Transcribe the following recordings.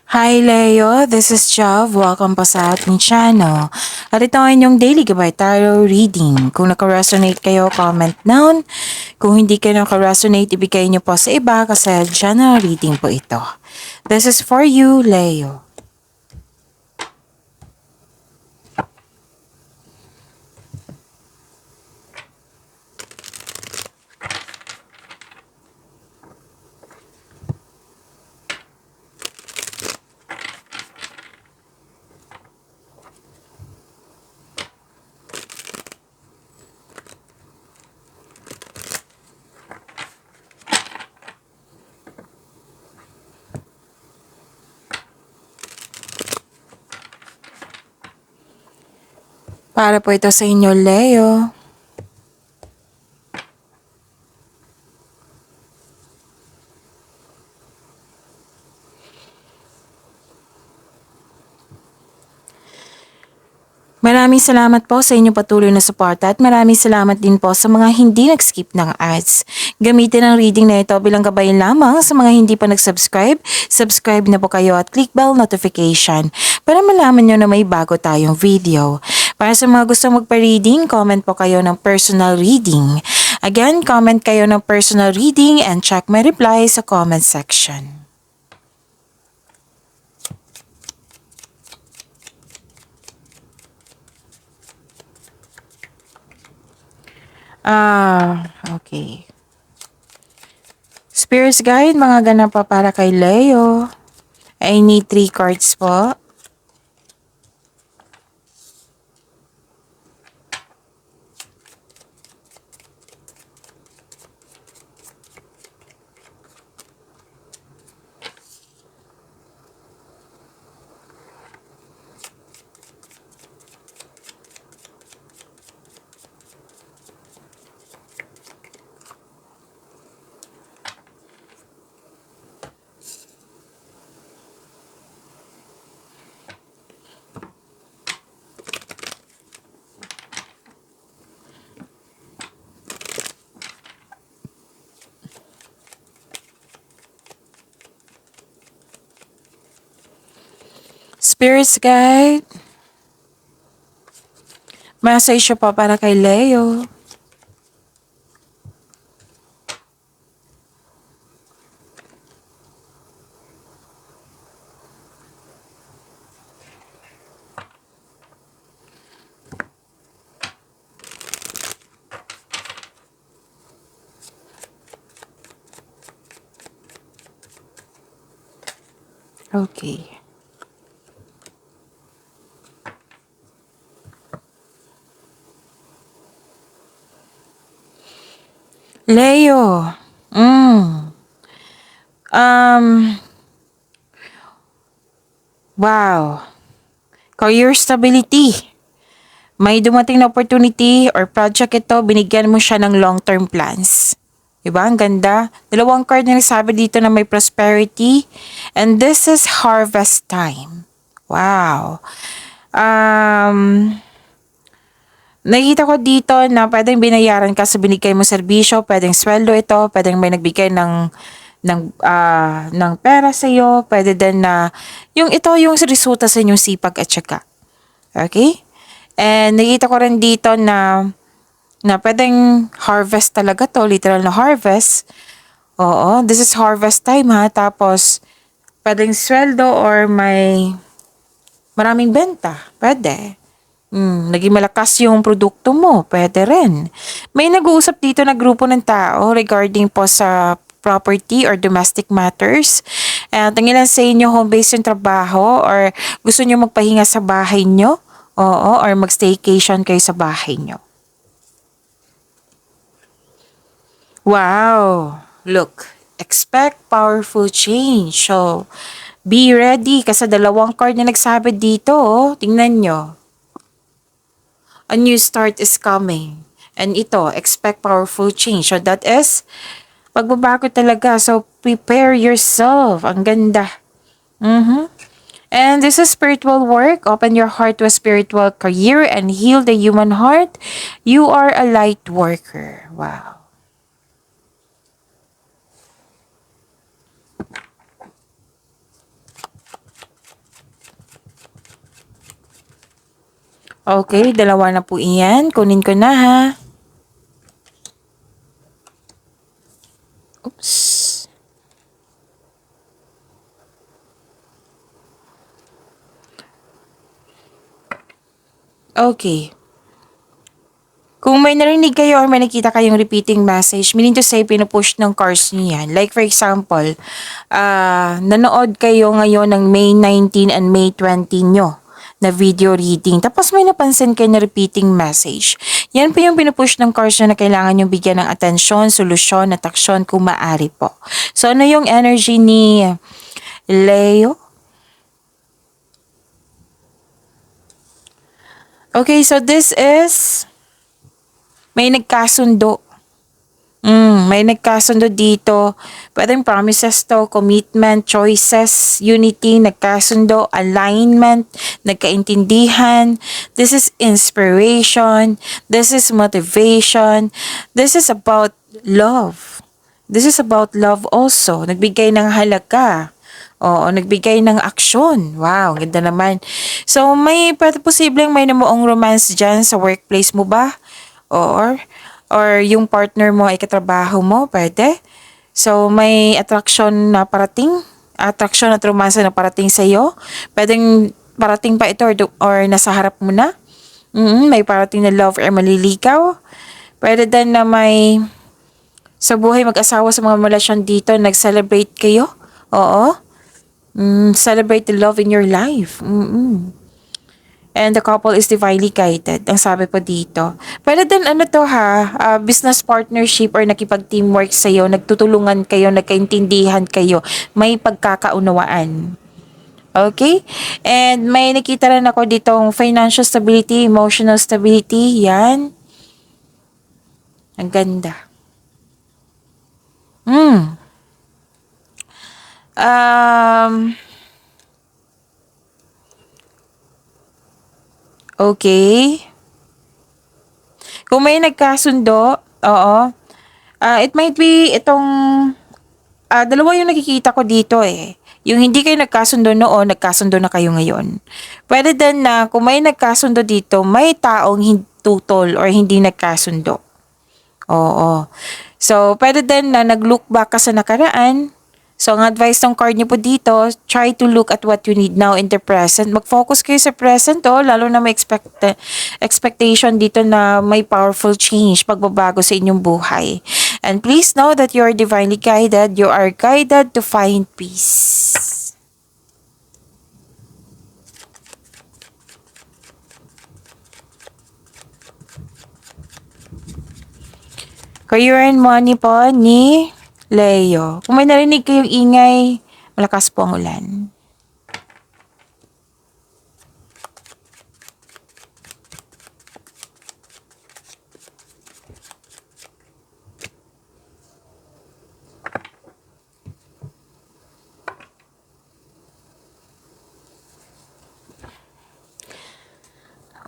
Hi Leo, this is Jav. Welcome po sa ating channel. At ito ang inyong daily gabay tarot reading. Kung naka-resonate kayo, comment down. Kung hindi kayo naka-resonate, ibigay niyo po sa iba kasi general reading po ito. This is for you, Leo. Para po ito sa inyo, Leo. Maraming salamat po sa inyong patuloy na suporta at maraming salamat din po sa mga hindi nag-skip ng ads. Gamitin ang reading na ito bilang gabay lamang sa mga hindi pa nag-subscribe. Subscribe na po kayo at click bell notification para malaman nyo na may bago tayong video. Para sa mga gusto magpa-reading, comment po kayo ng personal reading. Again, comment kayo ng personal reading and check my reply sa comment section. Okay. Spirits Guide, mga ganap pa para kay Leo. I need 3 cards po. Spirits Guide. Message po para kay Leo. Okay. Leo. Wow. Career stability. May dumating na opportunity or project ito, binigyan mo siya ng long-term plans. Diba? Ang ganda. Dalawang card na nagsabi dito na may prosperity. And this is harvest time. Wow. Nakikita ko dito na pwedeng binayaran ka sa binigay mo serbisyo, pwedeng sweldo ito, pwedeng may nagbigay ng pera sa iyo, pwede din na yung ito yung resulta sa inyong sipag at syaga. Okay? And nakita ko rin dito na pwedeng harvest talaga to, literal na harvest. Oo, this is harvest time ha. Tapos pwedeng sweldo or may maraming benta. Pwede. Naging malakas yung produkto mo, pwede rin. May nag-uusap dito na grupo ng tao regarding po sa property or domestic matters. Tingin lang sa inyo, home-based yung trabaho or gusto nyo magpahinga sa bahay nyo. Oo, or mag-staycation kayo sa bahay nyo. Wow! Look, expect powerful change. So, be ready kasi dalawang card na nagsabi dito. Oh. Tingnan nyo. A new start is coming. And ito, expect powerful change. So that is, pagbabago talaga. So prepare yourself. Ang ganda. And this is spiritual work. Open your heart to a spiritual career and heal the human heart. You are a light worker. Wow. Okay, dalawa na po iyan. Kunin ko na ha. Oops. Okay. Kung may narinig kayo or may nakita kayong repeating message, meaning to say, pinupush ng cards niyo yan. Like for example, nanood kayo ngayon ng May 19 and May 20 nyo na video reading. Tapos may napansin kayo na repeating message. Yan po yung pinupush ng cards nyo na kailangan yung bigyan ng atensyon, solusyon, at aksyon kung maaari po. So ano yung energy ni Leo? Okay, so this is may nagkasundo. May nagkasundo dito. Pwedeng promises to, commitment, choices, unity, nagkasundo, alignment, nagkaintindihan. This is inspiration. This is motivation. This is about love. This is about love also. Nagbigay ng halaga. Oo, nagbigay ng aksyon. Wow, ganda naman. So, may posibleng may namuong romance dyan sa workplace mo ba? Or yung partner mo ay katrabaho mo, pwede. So, may attraction na parating, attraction at romansa na parating sa iyo. Pwedeng parating pa ito or nasa harap mo na. May parating na love or maliligaw. Pwede din na may sa buhay mag-asawa sa mga relasyon dito, nag-celebrate kayo. Oo. Celebrate the love in your life. And the couple is divinely guided. Ang sabi po dito. Pwede din ano to ha, business partnership or nakipag-teamwork sa'yo, nagtutulungan kayo, nagkaintindihan kayo, may pagkakaunawaan. Okay? And may nakita rin ako ditong financial stability, emotional stability. Yan. Ang ganda. Okay. Kung may nagkasundo, oo. It might be itong, dalawa yung nakikita ko dito eh. Yung hindi kayo nagkasundo noon, nagkasundo na kayo ngayon. Pwede din na kung may nagkasundo dito, may taong tutol or hindi nagkasundo. Oo. So, pwede din na nag-look back ka sa nakaraan. So, ang advice ng card niyo po dito, try to look at what you need now in the present. Mag-focus kayo sa present, lalo na may expectation dito na may powerful change, pagbabago sa inyong buhay. And please know that you are divinely guided. You are guided to find peace. Career and money po ni Leo. Kung may narinig kayong ingay, malakas po ang ulan.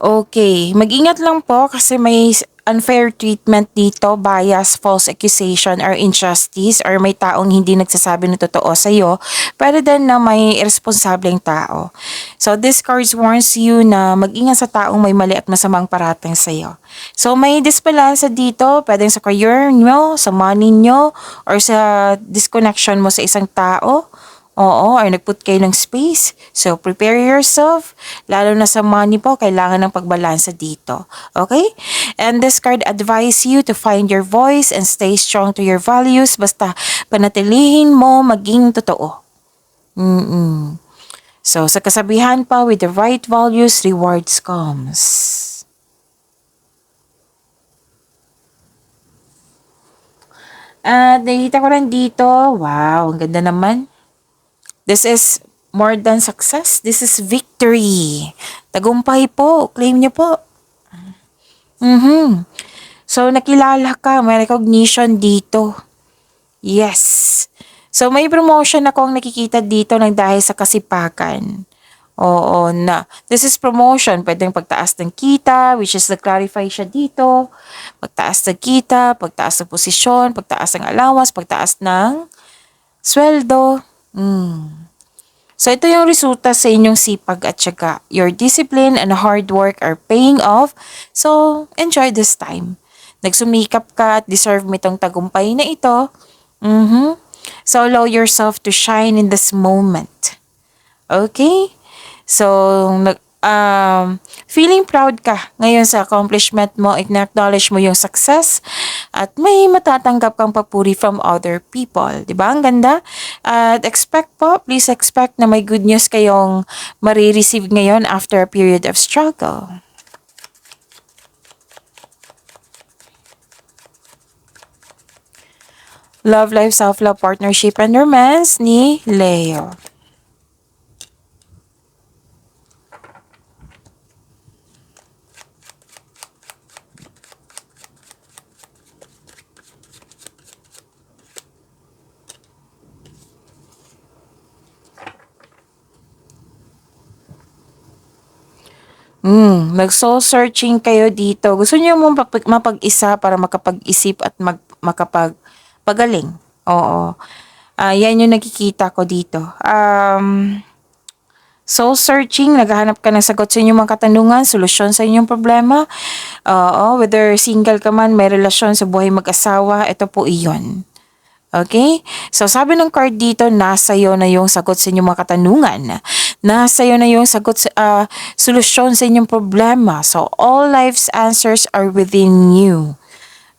Okay, mag-ingat lang po kasi may unfair treatment dito, bias, false accusation, or injustice, or may taong hindi nagsasabi ng totoo sa'yo, pero din na may irresponsableng tao. So, this card warns you na mag-ingat sa taong may mali at masamang parating sa'yo. So, may disbalance dito, pwedeng sa career nyo, sa money nyo, or sa disconnection mo sa isang tao. Oo, or nagput kayo ng space. So, prepare yourself. Lalo na sa money po, kailangan ng pagbalansa dito. Okay? And this card advise you to find your voice and stay strong to your values. Basta panatilihin mo maging totoo. So, sa kasabihan pa, with the right values, rewards comes. At nakita ko rin dito, wow, ang ganda naman. This is more than success. This is victory. Tagumpay po. Claim niyo po. So, nakilala ka. May recognition dito. Yes. So, may promotion akong nakikita dito ng dahil sa kasipakan. Oo, na. This is promotion. Pwedeng pagtaas ng kita, which is na-clarify siya dito. Pagtaas ng kita, pagtaas ng posisyon, pagtaas ng allowance, pagtaas ng sweldo. So, ito yung resulta sa inyong sipag at syaga. Your discipline and hard work are paying off. So, enjoy this time. Nagsumikap ka at deserve mo itong tagumpay na ito. So, allow yourself to shine in this moment. Okay? So, feeling proud ka ngayon sa accomplishment mo, acknowledge mo yung success, at may matatanggap kang papuri from other people. Diba? Ang ganda. At please expect na may good news kayong marireceive ngayon after a period of struggle. Love life, self-love, partnership, and romance ni Leo. Nag-soul searching kayo dito. Gusto niyo mong mapag-isa para makapag-isip at makapagpagaling. Oo. Yan yung nakikita ko dito. Soul searching, naghahanap ka ng sagot sa inyong mga katanungan, solusyon sa inyong problema. Oo, whether single ka man, may relasyon sa buhay mag-asawa, ito po iyon. Okay? So, sabi ng card dito, nasa iyo na yung sagot sa inyong mga katanungan. Nasa iyo na yung sagot sa solusyon sa inyong problema. So, all life's answers are within you.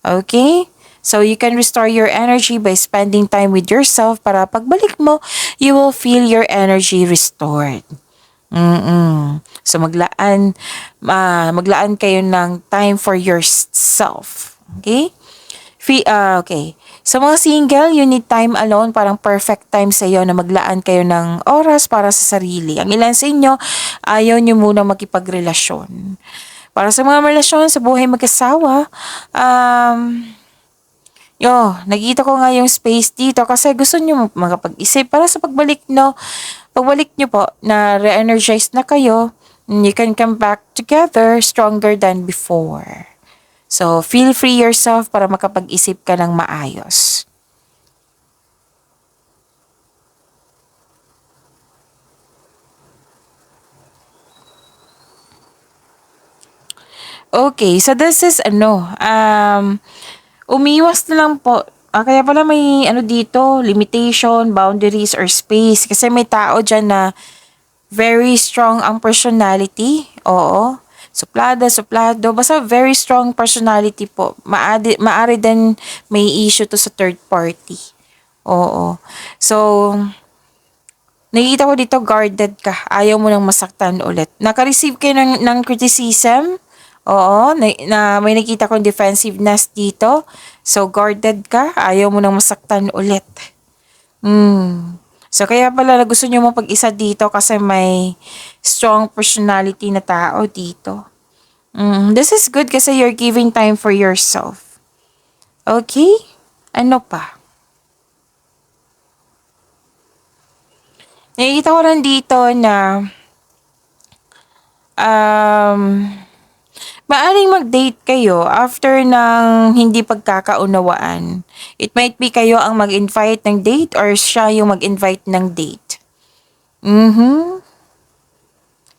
Okay? So, you can restore your energy by spending time with yourself para pagbalik mo, you will feel your energy restored. So, maglaan kayo ng time for yourself. Okay? Okay. Sa mga single, you need time alone, parang perfect time sa iyo na maglaan kayo ng oras para sa sarili. Ang ilan sa inyo, ayaw nyo muna makipagrelasyon. Para sa mga relasyon sa buhay mag-asawa, nakita ko nga yung space dito kasi gusto nyo makapag-isip para sa pagbalik nyo po na re-energize na kayo, you can come back together stronger than before. So, feel free yourself para makapag-isip ka ng maayos. Okay, so this is umiwas na lang po. Kaya pala may dito, limitation, boundaries, or space. Kasi may tao dyan na very strong ang personality. Oo. Suplado. Basta very strong personality po. Maari din may issue to sa third party. Oo. So, nakikita ko dito guarded ka. Ayaw mo nang masaktan ulit. Naka-receive kayo ng criticism. Oo. May nakita kong defensiveness dito. So, guarded ka. Ayaw mo nang masaktan ulit. So, kaya pala gusto nyo mapag-isa dito kasi may strong personality na tao dito. This is good kasi you're giving time for yourself. Okay? Ano pa? Nakikita ko rin dito na maaring mag-date kayo after ng hindi pagkakaunawaan. It might be kayo ang mag-invite ng date or siya yung mag-invite ng date.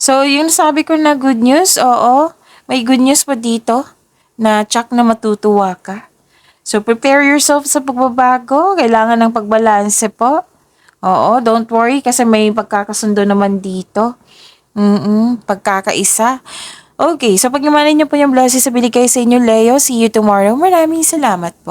So, yung sabi ko na good news, oo, may good news pa dito na tsak na matutuwa ka. So, prepare yourself sa pagbabago. Kailangan ng pagbalanse po. Oo, don't worry kasi may pagkakasundo naman dito. Pagkakaisa. Okay, so pag-imanin niyo po yung blessings sa binigay sa inyo, Leo. See you tomorrow. Maraming salamat po.